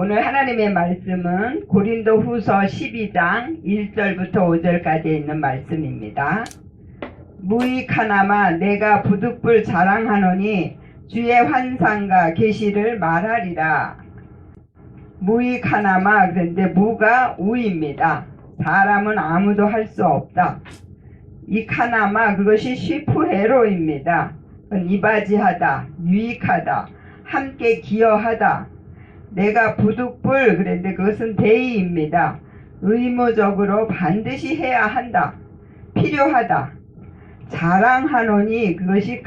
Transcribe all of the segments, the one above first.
오늘 하나님의 말씀은 고린도 후서 12장 1절부터 5절까지 있는 말씀입니다. 무익하나마 내가 부득불 자랑하노니 주의 환상과 계시를 말하리라. 무익하나마, 그런데 무가 우입니다. 사람은 아무도 할 수 없다. 이카나마, 그것이 쉬프헤로입니다. 이바지하다, 유익하다, 함께 기여하다. 내가 부득불, 그런데 그것은 대의입니다. 의무적으로 반드시 해야 한다. 필요하다. 자랑하노니 그것이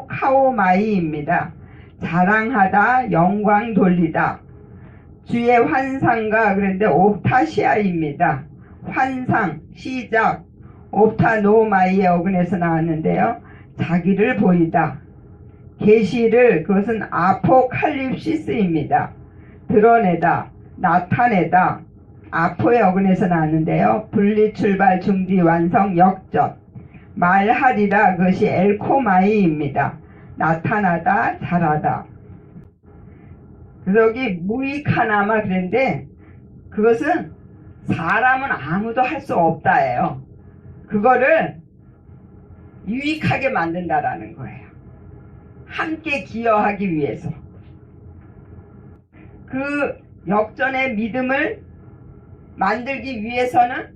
카오마이입니다. 자랑하다, 영광 돌리다. 주의 환상과, 그런데 옵타시아입니다. 환상, 시작, 옵타노마이의 어근에서 나왔는데요. 자기를 보이다. 계시를, 그것은 아포칼립시스입니다. 드러내다, 나타내다. 아포의 어근에서 나왔는데요. 분리, 출발, 중지, 완성, 역전. 말하리라, 그것이 엘코마이입니다. 나타나다, 잘하다. 그래서 여기 무익하나마 그랬는데 그것은 사람은 아무도 할 수 없다예요. 그거를 유익하게 만든다라는 거예요. 함께 기여하기 위해서. 그 역전의 믿음을 만들기 위해서는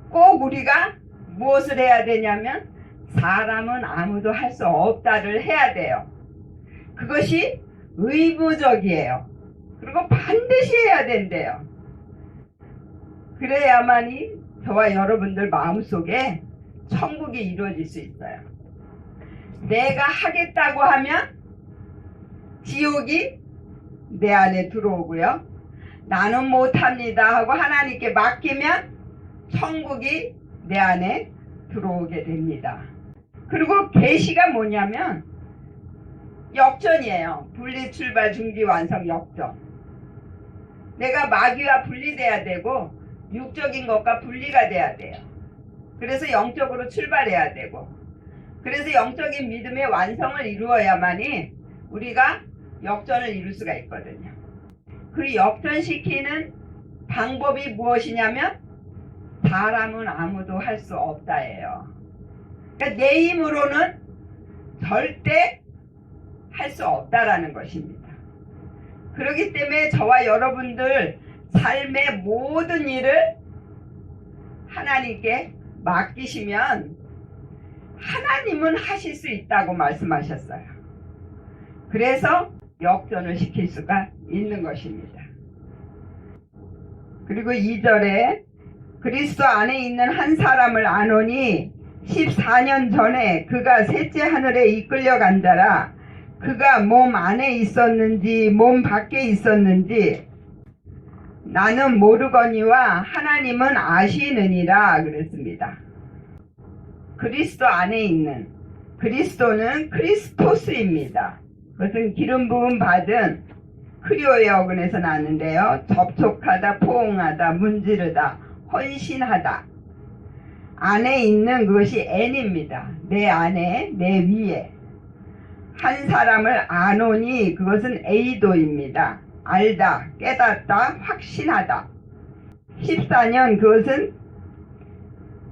꼭 우리가 무엇을 해야 되냐면 사람은 아무도 할 수 없다를 해야 돼요. 그것이 의무적이에요. 그리고 반드시 해야 된대요. 그래야만이 저와 여러분들 마음속에 천국이 이루어질 수 있어요. 내가 하겠다고 하면 지옥이 내 안에 들어오고요. 나는 못합니다 하고 하나님께 맡기면 천국이 내 안에 들어오게 됩니다. 그리고 계시가 뭐냐면 역전이에요. 분리, 출발, 중지, 완성, 역전. 내가 마귀와 분리돼야 되고 육적인 것과 분리가 돼야 돼요. 그래서 영적으로 출발해야 되고, 그래서 영적인 믿음의 완성을 이루어야만이 우리가 역전을 이룰 수가 있거든요. 그 역전시키는 방법이 무엇이냐면 사람은 아무도 할 수 없다예요. 그러니까 내 힘으로는 절대 할 수 없다라는 것입니다. 그렇기 때문에 저와 여러분들 삶의 모든 일을 하나님께 맡기시면 하나님은 하실 수 있다고 말씀하셨어요. 그래서 역전을 시킬 수가 있는 것입니다. 그리고 2절에 그리스도 안에 있는 한 사람을 아노니 14년 전에 그가 셋째 하늘에 이끌려간 자라. 그가 몸 안에 있었는지 몸 밖에 있었는지 나는 모르거니와 하나님은 아시느니라 그랬습니다. 그리스도 안에 있는, 그리스도는 크리스토스입니다. 그것은 기름 부음 받은 크리오의 어근에서 나왔는데요. 접촉하다, 포옹하다, 문지르다, 헌신하다. 안에 있는 그것이 N입니다. 내 안에, 내 위에. 한 사람을 아노니 그것은 에이도입니다. 알다, 깨닫다, 확신하다. 14년 그것은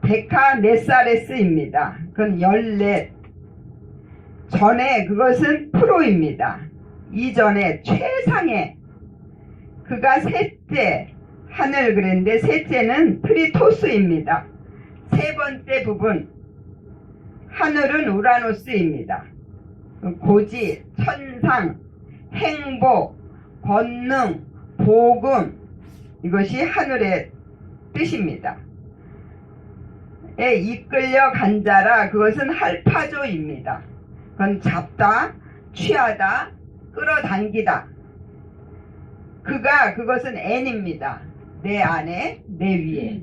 데카네사레스입니다. 그건 14. 전에 그것은 프로입니다. 이전에 최상의, 그가 셋째 하늘 그랬는데 셋째는 트리토스입니다. 세 번째 부분 하늘은 우라노스입니다. 고지, 천상, 행복, 권능, 복음, 이것이 하늘의 뜻입니다. 에 이끌려 간 자라, 그것은 할파조입니다. 그건 잡다, 취하다, 끌어당기다. 그것은 N입니다. 내 안에, 내 위에.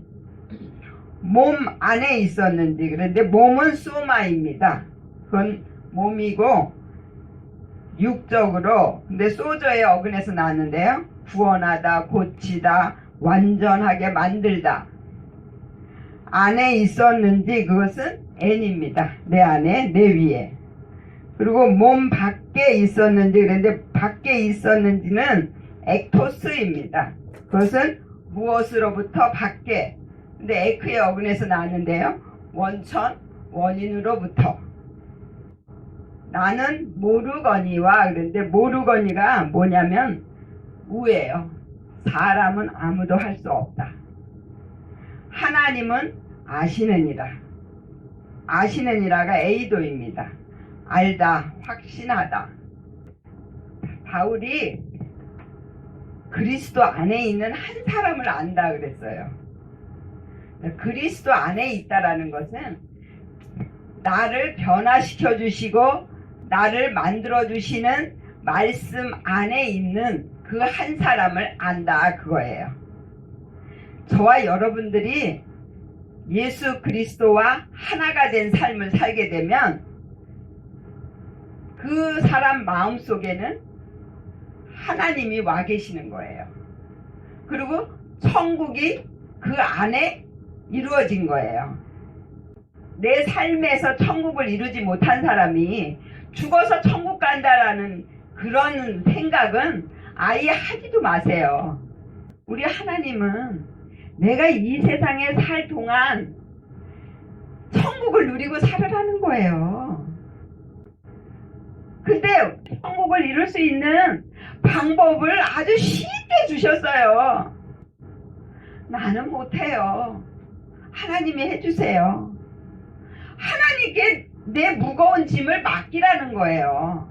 몸 안에 있었는지, 그런데 몸은 소마입니다. 그건 몸이고 육적으로, 근데 소저의 어근에서 나왔는데요. 구원하다, 고치다, 완전하게 만들다. 안에 있었는지 그것은 N입니다. 내 안에, 내 위에. 그리고 몸 밖에 있었는지, 그런데 밖에 있었는지는 액토스입니다. 그것은 무엇으로부터 밖에. 근데 에크의 어근에서 나왔는데요. 원천, 원인으로부터. 나는 모르거니와 그런데 모르거니가 뭐냐면 우예요. 사람은 아무도 할 수 없다. 하나님은 아시느니라. 아시느니라가 에이도입니다. 알다, 확신하다. 바울이 그리스도 안에 있는 한 사람을 안다 그랬어요. 그리스도 안에 있다라는 것은 나를 변화시켜 주시고 나를 만들어 주시는 말씀 안에 있는 그 한 사람을 안다 그거예요. 저와 여러분들이 예수 그리스도와 하나가 된 삶을 살게 되면 그 사람 마음속에는 하나님이 와 계시는 거예요. 그리고 천국이 그 안에 이루어진 거예요. 내 삶에서 천국을 이루지 못한 사람이 죽어서 천국 간다라는 그런 생각은 아예 하지도 마세요. 우리 하나님은 내가 이 세상에 살 동안 천국을 누리고 살으라는 거예요. 근데 천국을 이룰 수 있는 방법을 아주 쉽게 주셨어요. 나는 못해요. 하나님이 해주세요. 하나님께 내 무거운 짐을 맡기라는 거예요.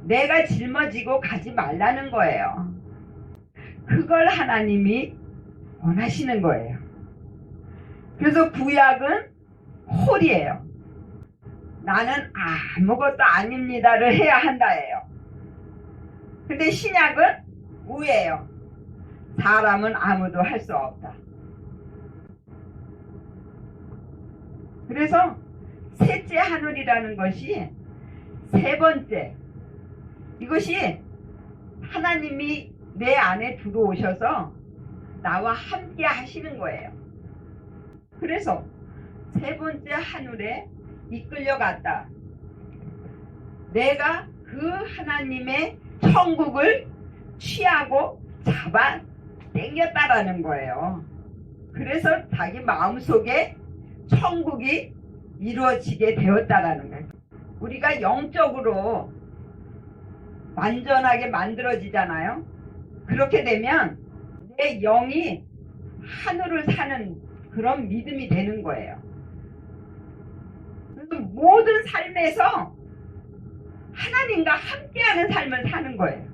내가 짊어지고 가지 말라는 거예요. 그걸 하나님이 원하시는 거예요. 그래서 구약은 홀이에요. 나는 아무것도 아닙니다를 해야 한다예요. 근데 신약은 우예요. 사람은 아무도 할 수 없다. 그래서 셋째 하늘이라는 것이 세 번째, 이것이 하나님이 내 안에 들어오셔서 나와 함께 하시는 거예요. 그래서 세 번째 하늘에 이끌려갔다. 내가 그 하나님의 천국을 취하고 잡아 당겼다라는 거예요. 그래서 자기 마음속에 천국이 이루어지게 되었다라는 거예요. 우리가 영적으로 완전하게 만들어지잖아요. 그렇게 되면 내 영이 하늘을 사는 그런 믿음이 되는 거예요. 그래서 모든 삶에서 하나님과 함께하는 삶을 사는 거예요.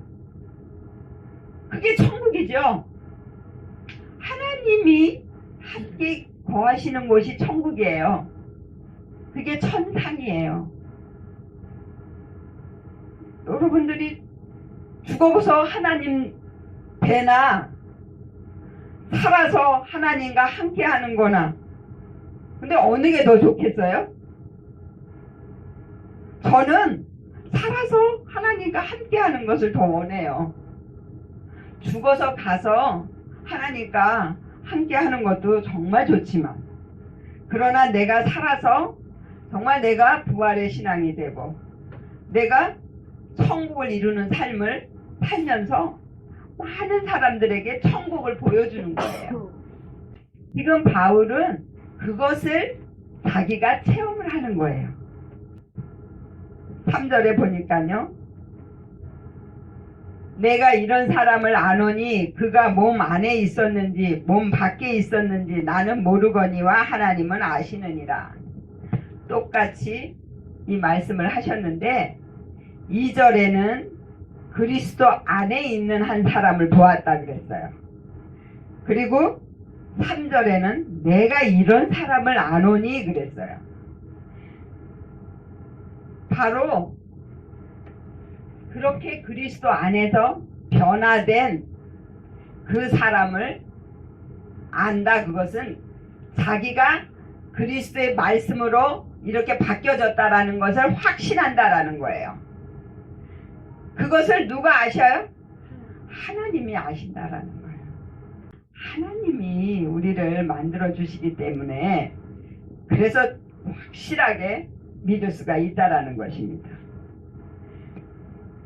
그게 천국이죠. 하나님이 함께 거하시는 곳이 천국이에요. 그게 천상이에요. 여러분들이 죽어서 하나님 되나 살아서 하나님과 함께하는 거나, 근데 어느 게 더 좋겠어요? 저는 살아서 하나님과 함께하는 것을 더 원해요. 죽어서 가서 하나님과 함께하는 것도 정말 좋지만, 그러나 내가 살아서 정말 내가 부활의 신앙이 되고 내가 천국을 이루는 삶을 살면서 많은 사람들에게 천국을 보여주는 거예요. 지금 바울은 그것을 자기가 체험을 하는 거예요. 3절에 보니까요. 내가 이런 사람을 아노니 그가 몸 안에 있었는지 몸 밖에 있었는지 나는 모르거니와 하나님은 아시느니라. 똑같이 이 말씀을 하셨는데 2절에는 그리스도 안에 있는 한 사람을 보았다 그랬어요. 그리고 3절에는 내가 이런 사람을 아노니 그랬어요. 바로 그렇게 그리스도 안에서 변화된 그 사람을 안다. 그것은 자기가 그리스도의 말씀으로 이렇게 바뀌어졌다라는 것을 확신한다라는 거예요. 그것을 누가 아셔요? 하나님이 아신다라는 거예요. 하나님이 우리를 만들어 주시기 때문에 그래서 확실하게 믿을 수가 있다라는 것입니다.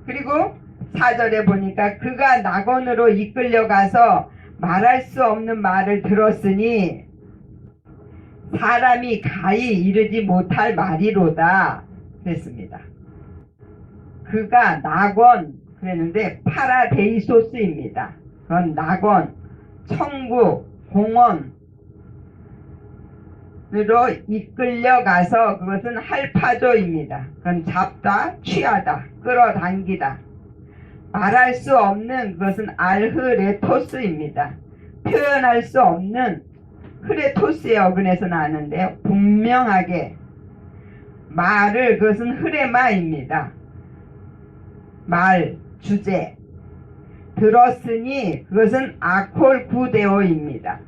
그리고 4절에 보니까 그가 낙원으로 이끌려가서 말할 수 없는 말을 들었으니 사람이 가히 이르지 못할 말이로다 그랬습니다. 그가 낙원 그랬는데 파라데이소스입니다. 그건 낙원, 천국, 공원으로 이끌려가서 그것은 할파조입니다. 그건 잡다, 취하다, 끌어당기다. 말할 수 없는 그것은 알흐레토스입니다. 표현할 수 없는 흐레토스의 어근에서 나는데요. 분명하게 말을 그것은 흐레마입니다. 말, 주제. 들었으니 그것은 아콜구데오입니다.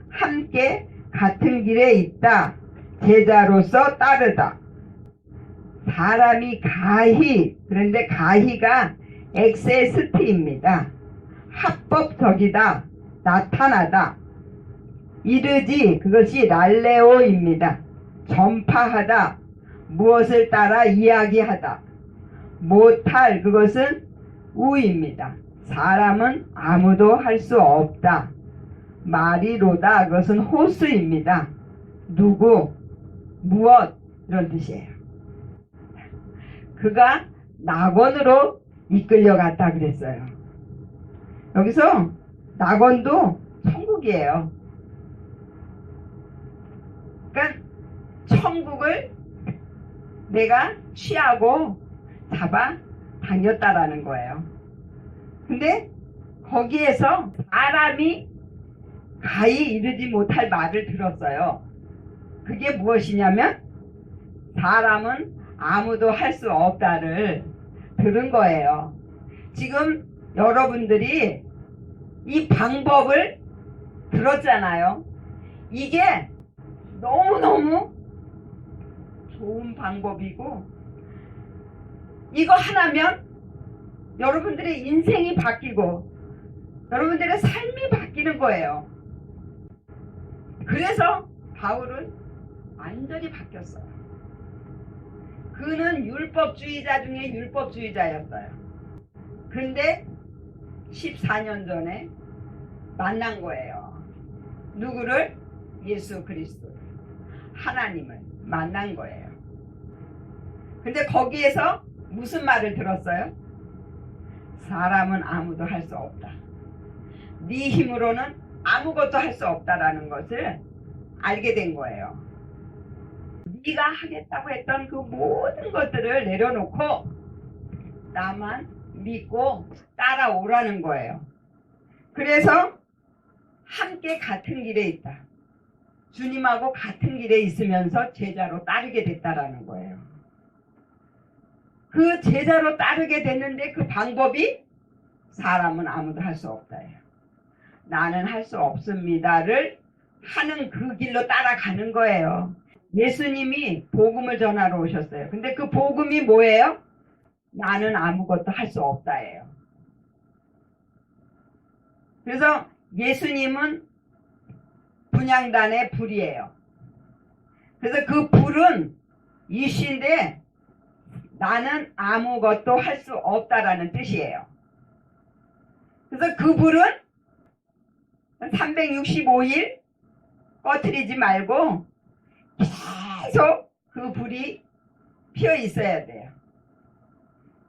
함께 같은 길에 있다. 제자로서 따르다. 사람이 가히 그런데 가히가 엑세스트입니다. 합법적이다. 나타나다. 이르지 그것이 랄레오입니다. 전파하다. 무엇을 따라 이야기하다. 못할 그것은 우입니다. 사람은 아무도 할 수 없다. 말이로다 그것은 호수입니다. 누구, 무엇 이런 뜻이에요. 그가 낙원으로 이끌려갔다 그랬어요. 여기서 낙원도 천국이에요. 그러니까 천국을 내가 취하고 잡아 당겼다라는 거예요. 근데 거기에서 사람이 가히 이르지 못할 말을 들었어요. 그게 무엇이냐면 사람은 아무도 할 수 없다를 들은 거예요. 지금 여러분들이 이 방법을 들었잖아요. 이게 너무너무 좋은 방법이고 이거 하나면 여러분들의 인생이 바뀌고 여러분들의 삶이 바뀌는 거예요. 그래서 바울은 완전히 바뀌었어요. 그는 율법주의자 중에 율법주의자였어요. 근데 14년 전에 만난 거예요. 누구를? 예수 그리스도를. 하나님을 만난 거예요. 근데 거기에서 무슨 말을 들었어요? 사람은 아무도 할 수 없다. 네 힘으로는 아무것도 할 수 없다라는 것을 알게 된 거예요. 네가 하겠다고 했던 그 모든 것들을 내려놓고 나만 믿고 따라오라는 거예요. 그래서 함께 같은 길에 있다. 주님하고 같은 길에 있으면서 제자로 따르게 됐다라는 거예요. 그 제자로 따르게 됐는데 그 방법이 사람은 아무도 할 수 없다예요. 나는 할 수 없습니다를 하는 그 길로 따라가는 거예요. 예수님이 복음을 전하러 오셨어요. 근데 그 복음이 뭐예요? 나는 아무것도 할 수 없다예요. 그래서 예수님은 분향단의 불이에요. 그래서 그 불은 이신데 나는 아무것도 할 수 없다라는 뜻이에요. 그래서 그 불은 365일 꺼트리지 말고 계속 그 불이 피어 있어야 돼요.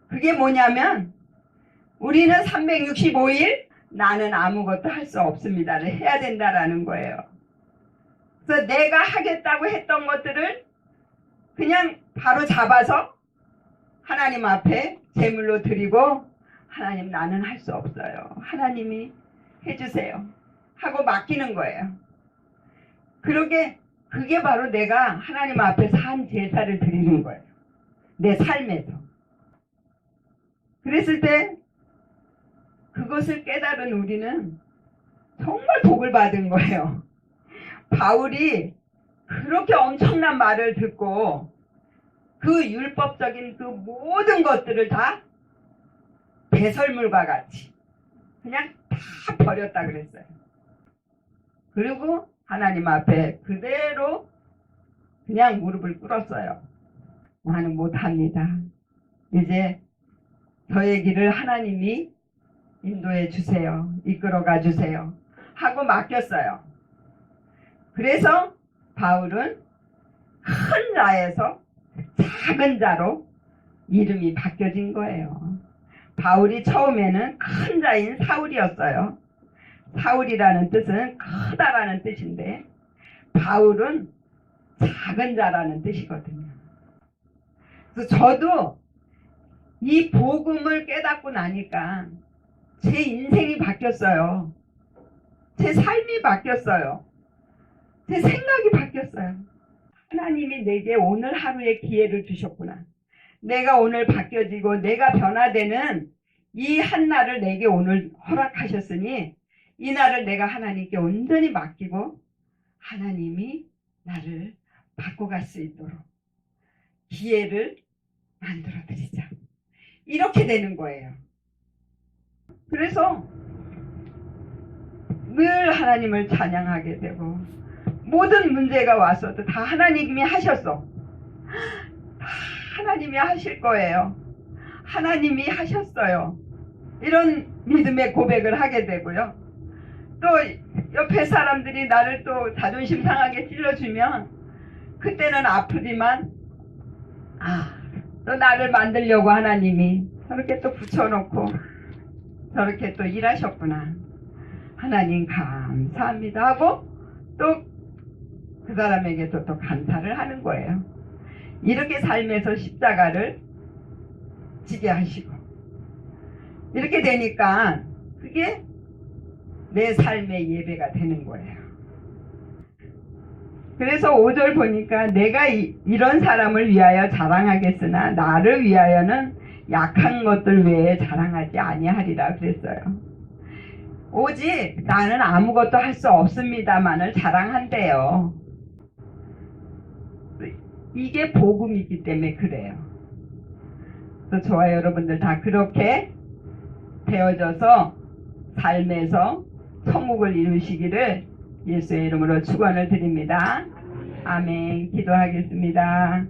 그게 뭐냐면 우리는 365일 나는 아무것도 할 수 없습니다를 해야 된다라는 거예요. 그래서 내가 하겠다고 했던 것들을 그냥 바로 잡아서 하나님 앞에 제물로 드리고 하나님 나는 할 수 없어요. 하나님이 해주세요. 하고 맡기는 거예요. 그게 바로 내가 하나님 앞에서 한 제사를 드리는 거예요. 내 삶에서. 그랬을 때 그것을 깨달은 우리는 정말 복을 받은 거예요. 바울이 그렇게 엄청난 말을 듣고 그 율법적인 그 모든 것들을 다 배설물과 같이 그냥 다 버렸다 그랬어요. 그리고 하나님 앞에 그대로 그냥 무릎을 꿇었어요. 나는 못합니다. 이제 저의 길을 하나님이 인도해 주세요. 이끌어가 주세요. 하고 맡겼어요. 그래서 바울은 큰 자에서 작은 자로 이름이 바뀌어진 거예요. 바울이 처음에는 큰 자인 사울이었어요. 사울이라는 뜻은 크다라는 뜻인데 바울은 작은 자라는 뜻이거든요. 그래서 저도 이 복음을 깨닫고 나니까 제 인생이 바뀌었어요. 제 삶이 바뀌었어요. 제 생각이 바뀌었어요. 하나님이 내게 오늘 하루의 기회를 주셨구나. 내가 오늘 바뀌어지고 내가 변화되는 이 한 날을 내게 오늘 허락하셨으니 이 날을 내가 하나님께 온전히 맡기고 하나님이 나를 바꿔갈 수 있도록 기회를 만들어 드리자. 이렇게 되는 거예요. 그래서 늘 하나님을 찬양하게 되고 모든 문제가 왔어도 다 하나님이 하셨어. 다 하나님이 하실 거예요. 하나님이 하셨어요. 이런 믿음의 고백을 하게 되고요. 또 옆에 사람들이 나를 또 자존심 상하게 찔러주면 그때는 아프지만 또 나를 만들려고 하나님이 저렇게 또 붙여놓고 저렇게 또 일하셨구나. 하나님 감사합니다 하고 또 그 사람에게 또 감사를 하는 거예요. 이렇게 삶에서 십자가를 지게 하시고 이렇게 되니까 그게 내 삶의 예배가 되는 거예요. 그래서 5절 보니까 내가 이런 사람을 위하여 자랑하겠으나 나를 위하여는 약한 것들 외에 자랑하지 아니하리라 그랬어요. 오직 나는 아무것도 할 수 없습니다만을 자랑한대요. 이게 복음이기 때문에 그래요. 또 저와 여러분들 다 그렇게 되어져서 삶에서 천국을 이루시기를 예수의 이름으로 축원을 드립니다. 아멘. 기도하겠습니다.